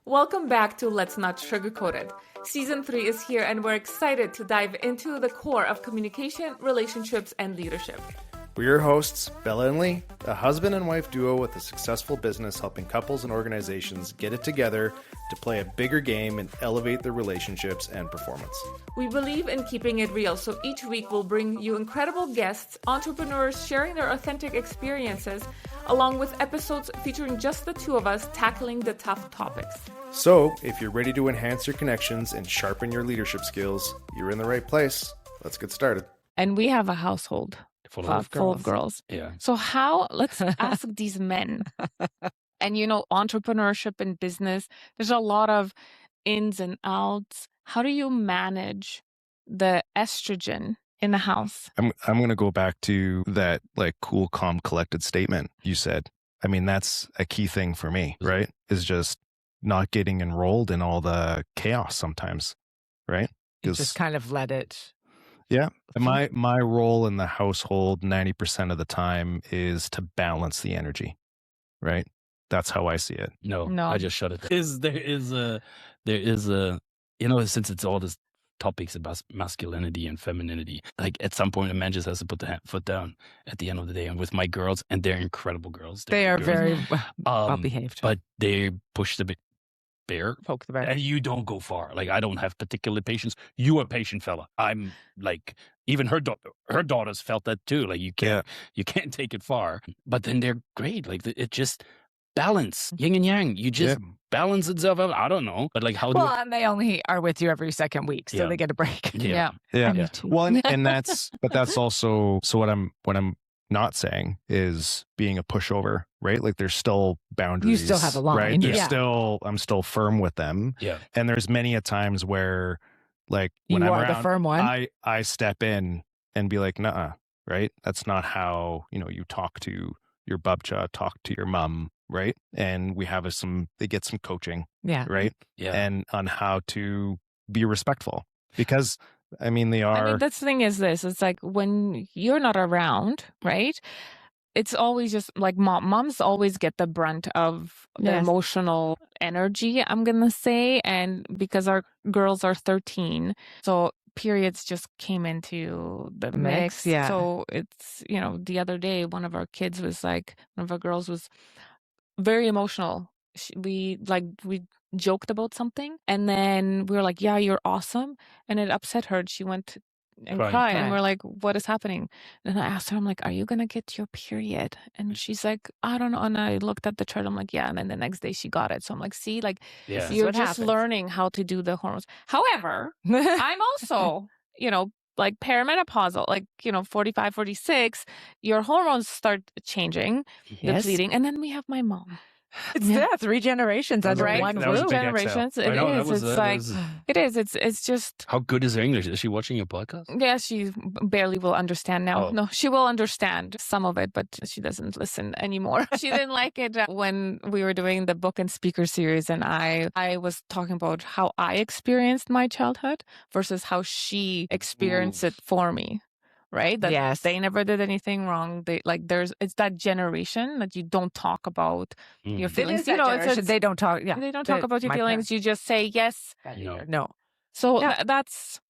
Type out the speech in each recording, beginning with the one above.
Welcome back to Let's Not Sugarcoat It. Season 3 is here and we're excited to dive into the core of communication, relationships, and leadership. We're your hosts, Bella and Lee, a husband and wife duo with a successful business helping couples and organizations get it together to play a bigger game and elevate their relationships and performance. We believe in keeping it real, so each week we'll bring you incredible guests, entrepreneurs sharing their authentic experiences, along with episodes featuring just the two of us tackling the tough topics. So, if you're ready to enhance your connections and sharpen your leadership skills, you're in the right place. Let's get started. And we have a household full of girls. Yeah. So let's ask these men. And entrepreneurship and business, there's a lot of ins and outs. How do you manage the estrogen in the house? I'm going to go back to that cool, calm, collected statement you said. I mean, that's a key thing for me, right? Is just not getting enrolled in all the chaos sometimes, right? You just kind of let it. Yeah. My role in the household 90% of the time is to balance the energy, right? That's how I see it. No. I just shut it down. There is a since it's all this topics about masculinity and femininity, like at some point a man just has to put the foot down at the end of the day. And with my girls, and they're incredible girls. They are very well behaved. But they push the bear. Poke the bear. And you don't go far. Like, I don't have particular patience. You a patient fella. I'm like, even her daughters felt that too. Like, you can't take it far. But then they're great. Like, it just balance, yin and yang. You just balance itself out. I don't know. But like, and they only are with you every second week, so they get a break. Yeah. Well, and that's also, so what I'm not saying is being a pushover, right? Like, there's still boundaries. You still have a line, right? I'm still firm with them. Yeah. And there's many a times where, like, when I'm are around, the firm one. I step in and be like, nuh-uh, right? That's not how, you talk to your bubcha, talk to your mom, right? And we have they get some coaching, right? Yeah. And on how to be respectful, because that's the thing is this, it's like when you're not around, right? It's always just like moms always get the brunt of the emotional energy, I'm going to say. And because our girls are 13, so periods just came into the mix. Yeah. So it's, the other day, one of our girls was very emotional. We joked about something, and then we were like, yeah, you're awesome. And it upset her. She went and cried. And we're like, what is happening? And I asked her, I'm like, are you going to get your period? And she's like, I don't know. And I looked at the chart. I'm like, yeah. And then the next day she got it. So I'm like, see, like, you're just learning how to do the hormones. However, I'm also, like perimenopausal, like, 45, 46, your hormones start changing, depleting. And then we have my mom. It's 3 generations under one roof. 3 generations. It is. It's just. How good is her English? Is she watching your podcast? Yeah, she barely will understand now. No, she will understand some of it, but she doesn't listen anymore. She didn't like it when we were doing the book and speaker series, and I was talking about how I experienced my childhood versus how she experienced it for me. Right? That they never did anything wrong. It's that generation that you don't talk about your feelings. They don't talk. Yeah, they don't talk about your feelings. You just say yes, no. So that's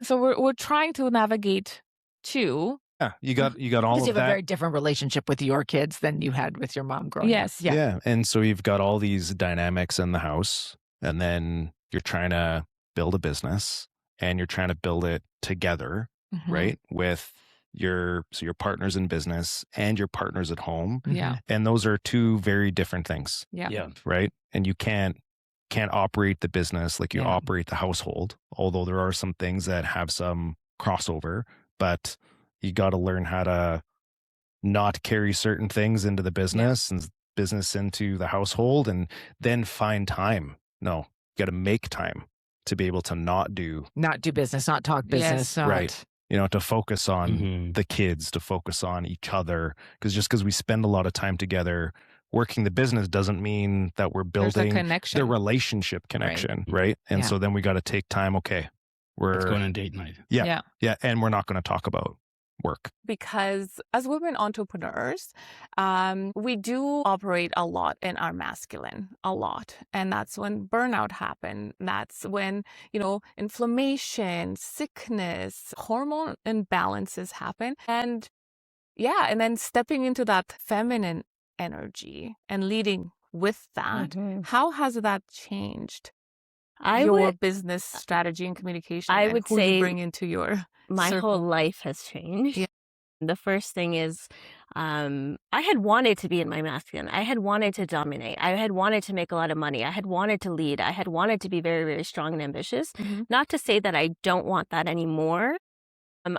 So we're trying to navigate too. Yeah, you got all of that. Because you have a very different relationship with your kids than you had with your mom growing up. Yes. Yeah, and so you've got all these dynamics in the house, and then you're trying to build a business, and you're trying to build it together. Mm-hmm. Right? With your partners in business and your partners at home. Yeah. And those are 2 very different things. Yeah. Right? And you can't operate the business like you operate the household, although there are some things that have some crossover, but you got to learn how to not carry certain things into the business and business into the household, and then find time. No, you got to make time to be able to not do business, not talk business. Right. To focus on the kids, to focus on each other. Because we spend a lot of time together working the business doesn't mean that we're building the relationship connection, right? And so then we got to take time. Okay, let's go on a date night. Yeah. And we're not going to talk about work? Because as women entrepreneurs, we do operate a lot in our masculine, a lot. And that's when burnout happen. That's when, inflammation, sickness, hormone imbalances happen. And yeah, and then stepping into that feminine energy and leading with that, how has that changed your business strategy and communication? I and would who say you bring into your my circle? whole life has changed. Yeah. The first thing is, I had wanted to be in my masculine. I had wanted to dominate. I had wanted to make a lot of money. I had wanted to lead. I had wanted to be very, very strong and ambitious. Not to say that I don't want that anymore.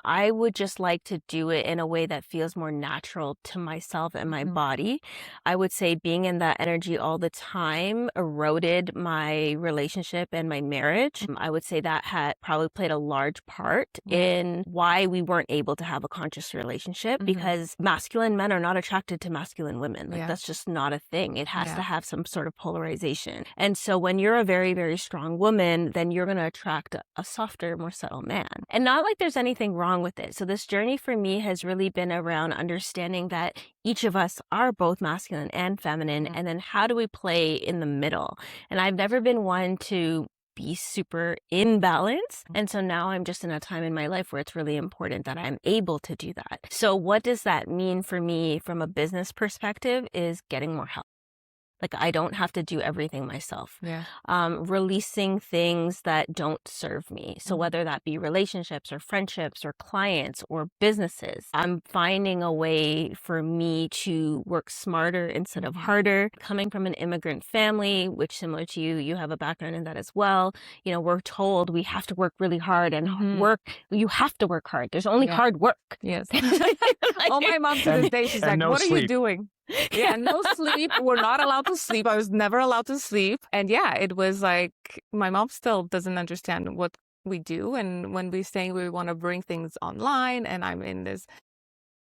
I would just like to do it in a way that feels more natural to myself and my body. I would say being in that energy all the time eroded my relationship and my marriage. I would say that had probably played a large part in why we weren't able to have a conscious relationship, because masculine men are not attracted to masculine women. Like that's just not a thing. It has to have some sort of polarization. And so when you're a very, very strong woman, then you're going to attract a softer, more subtle man. And not like there's anything wrong with it. So this journey for me has really been around understanding that each of us are both masculine and feminine, and then how do we play in the middle? And I've never been one to be super in balance. And so now I'm just in a time in my life where it's really important that I'm able to do that. So what does that mean for me from a business perspective is getting more help. Like I don't have to do everything myself. Releasing things that don't serve me. So whether that be relationships or friendships or clients or businesses, I'm finding a way for me to work smarter instead of harder. Coming from an immigrant family, which similar to you, you have a background in that as well. We're told we have to work really hard and you have to work hard. There's only hard work. Yes. Oh, my mom to this day, she's like, no what are sleep. you doing? Yeah, no sleep. We're not allowed to sleep. I was never allowed to sleep. And yeah, it was like, my mom still doesn't understand what we do. And when we say we want to bring things online and I'm in this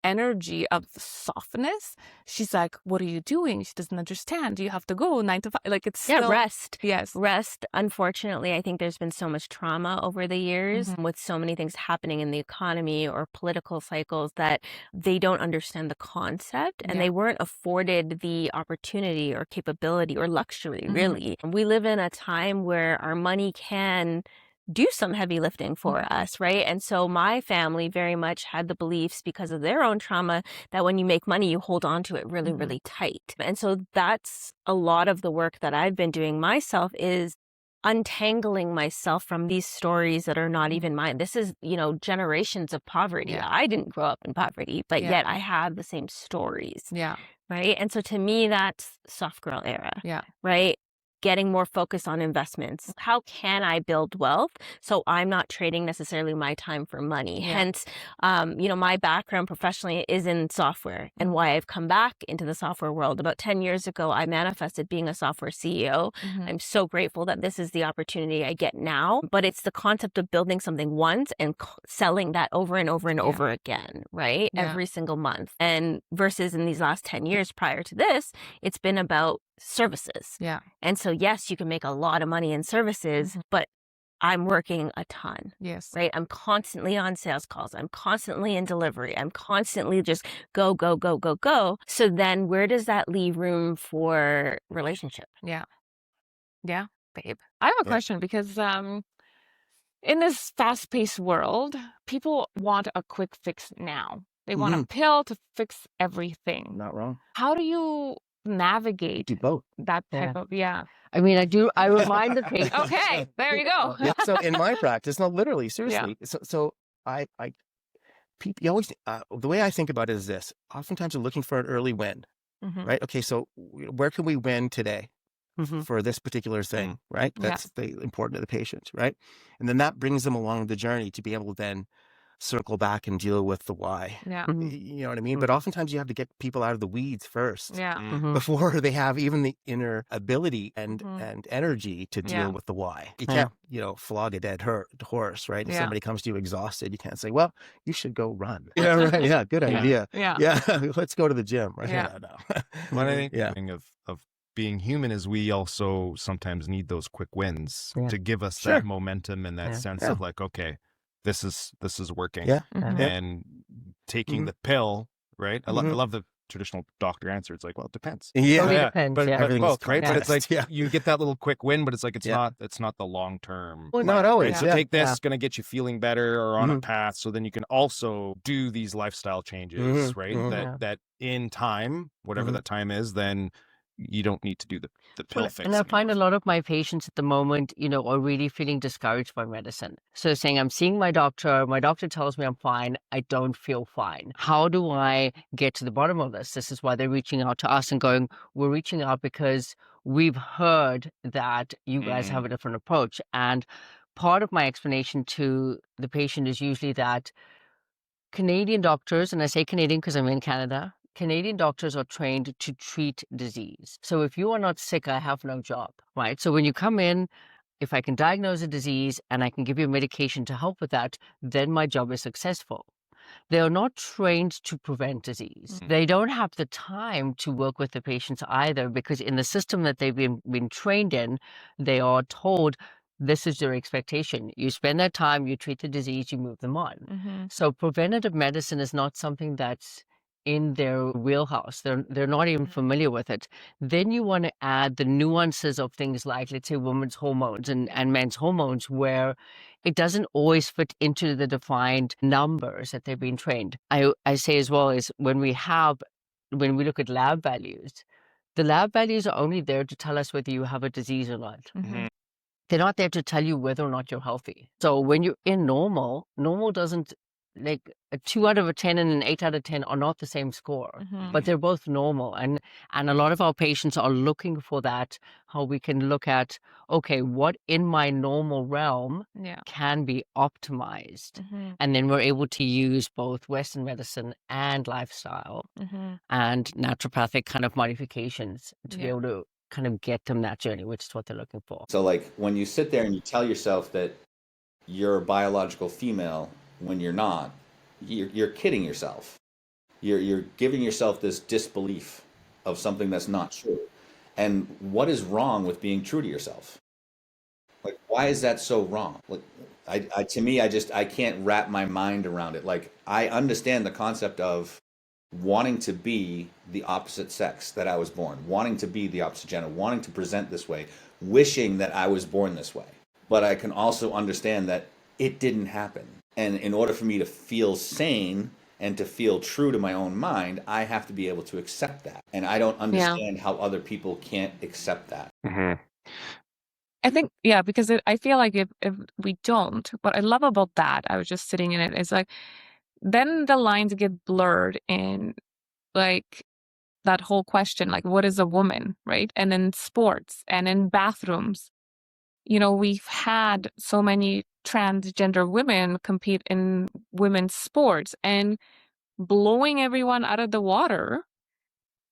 energy of softness, she's like, what are you doing? She doesn't understand. You have to go 9 to 5. Like it's still... rest. Yes. Rest. Unfortunately, I think there's been so much trauma over the years with so many things happening in the economy or political cycles that they don't understand the concept and they weren't afforded the opportunity or capability or luxury, really. We live in a time where our money can do some heavy lifting for us, right? And so my family very much had the beliefs because of their own trauma that when you make money, you hold on to it really, really tight. And so that's a lot of the work that I've been doing myself is untangling myself from these stories that are not even mine. This is, generations of poverty. I didn't grow up in poverty, but yet I have the same stories. Right? And so to me, that's soft girl era. Right? Getting more focused on investments. How can I build wealth so I'm not trading necessarily my time for money? Hence, my background professionally is in software and why I've come back into the software world. About 10 years ago, I manifested being a software CEO. I'm so grateful that this is the opportunity I get now, but it's the concept of building something once and selling that over and over and over again, right? Every single month. And versus in these last 10 years prior to this, it's been about services. And so, yes, you can make a lot of money in services, but I'm working a ton. Right? I'm constantly on sales calls. I'm constantly in delivery. I'm constantly just go, go, go, go, go. So then where does that leave room for relationship? Yeah, babe. I have a question because in this fast-paced world, people want a quick fix now. They want a pill to fix everything. Not wrong. How do you navigate Do both. that type of I mean, I remind the patient. Okay, there you go. So in my practice, no, literally, seriously. So people, you always, the way I think about it is this: oftentimes, you're looking for an early win, right? Okay, so where can we win today for this particular thing, right? That's important to the patient, right? And then that brings them along the journey to be able to then circle back and deal with the why. You know what I mean? But oftentimes you have to get people out of the weeds first before they have even the inner ability and energy to deal with the why. You can't, flog a dead horse, right? If somebody comes to you exhausted, you can't say, well, you should go run. Yeah, right. Yeah, good idea. Yeah. Let's go to the gym. Right? No. What I think of being human is we also sometimes need those quick wins to give us that momentum and that sense of like, okay, this is working. And taking the pill, right? I love the traditional doctor answer. It's like, well, it depends. Totally Yeah. depends. But Yeah. Everything is both, right? But it's like context. you get that little quick win, but it's like Yeah. it's not the long term. Well, Not right? always. So Yeah. take this, Yeah. it's gonna get you feeling better or on a path. So then you can also do these lifestyle changes, right? Yeah. That in time, whatever that time is, then you don't need to do the pill Well, fix and I find a anymore. lot of my patients at the moment, are really feeling discouraged by medicine. So saying, I'm seeing my doctor tells me I'm fine, I don't feel fine. How do I get to the bottom of this? This is why they're reaching out to us and going, we're reaching out because we've heard that you guys have a different approach. And part of my explanation to the patient is usually that Canadian doctors, and I say Canadian because I'm in Canada, Canadian doctors are trained to treat disease. So if you are not sick, I have no job, right? So when you come in, if I can diagnose a disease and I can give you medication to help with that, then my job is successful. They are not trained to prevent disease. They don't have the time to work with the patients either, because in the system that they've been trained in, they are told this is your expectation. You spend that time, you treat the disease, you move them on. So preventative medicine is not something that's in their wheelhouse. They're not even familiar with it. Then you want to add the nuances of things like, let's say, women's hormones and men's hormones, where it doesn't always fit into the defined numbers that they've been trained. I say as well is when we look at lab values, the lab values are only there to tell us whether you have a disease or not. They're not there to tell you whether or not you're healthy. So when you're in normal doesn't, like, a 2 out of 10 and an 8 out of 10 are not the same score, but they're both normal. And a lot of our patients are looking for that, how we can look at, okay, what in my normal realm can be optimized. And then we're able to use both Western medicine and lifestyle and naturopathic kind of modifications to be able to kind of get them that journey, which is what they're looking for. So, like, when you sit there and you tell yourself that you're a biological female when you're not, you're kidding yourself. You're giving yourself this disbelief of something that's not true. And what is wrong with being true to yourself? Like, why is that so wrong? Like, to me, I can't wrap my mind around it. Like, I understand the concept of wanting to be the opposite sex that I was born, wanting to be the opposite gender, wanting to present this way, wishing that I was born this way. But I can also understand that it didn't happen. And in order for me to feel sane and to feel true to my own mind, I have to be able to accept that. And I don't understand how other people can't accept that. I think, because I feel like if we don't, what I love about that, I was just sitting in it, is like, then the lines get blurred in, like, that whole question, like, what is a woman, right? And in sports and in bathrooms, we've had so many transgender women compete in women's sports and blowing everyone out of the water.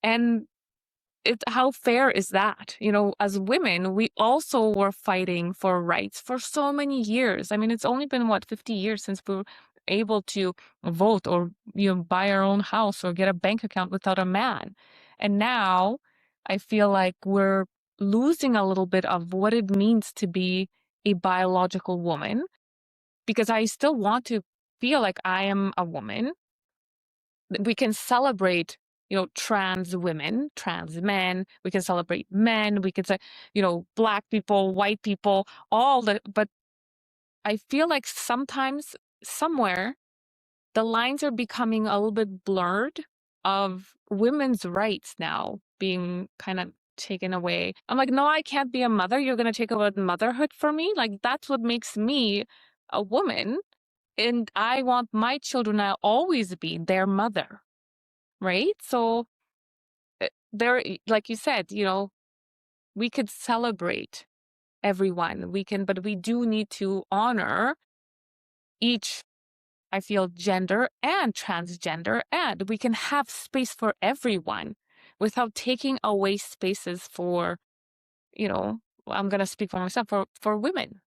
And how fair is that? As women, we also were fighting for rights for so many years. I mean, it's only been 50 years since we were able to vote or buy our own house or get a bank account without a man. And now I feel like we're losing a little bit of what it means to be a biological woman, because I still want to feel like I am a woman. We can celebrate, trans women, trans men. We can celebrate men. We can say, black people, white people, but I feel like sometimes, somewhere, the lines are becoming a little bit blurred of women's rights now being kind of taken away. I'm like, no, I can't be a mother. You're going to take away motherhood for me? Like, that's what makes me a woman. And I want my children to always be their mother. Right? So there, like you said, we could celebrate everyone. But we do need to honor each, I feel, gender and transgender, and we can have space for everyone without taking away spaces for, I'm going to speak for myself, for women.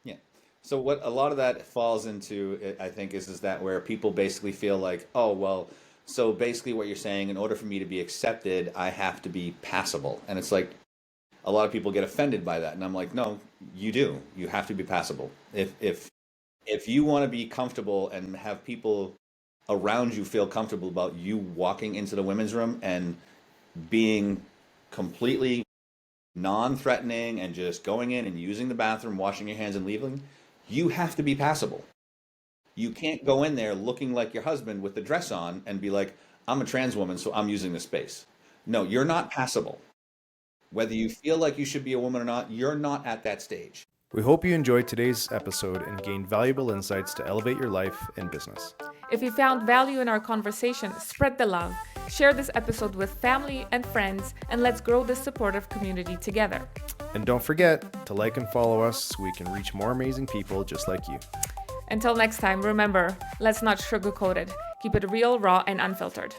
Yeah. So what a lot of that falls into, I think, is that where people basically feel like, oh, well, so basically what you're saying, in order for me to be accepted, I have to be passable. And it's like, a lot of people get offended by that. And I'm like, no, you do. You have to be passable. If you want to be comfortable and have people around you feel comfortable about you walking into the women's room and being completely non-threatening and just going in and using the bathroom, washing your hands and leaving, you have to be passable. You can't go in there looking like your husband with the dress on and be like, I'm a trans woman, so I'm using this space. No, you're not passable. Whether you feel like you should be a woman or not, you're not at that stage. We hope you enjoyed today's episode and gained valuable insights to elevate your life and business. If you found value in our conversation, spread the love. Share this episode with family and friends, and let's grow this supportive community together. And don't forget to like and follow us so we can reach more amazing people just like you. Until next time, remember, let's not sugarcoat it. Keep it real, raw, and unfiltered.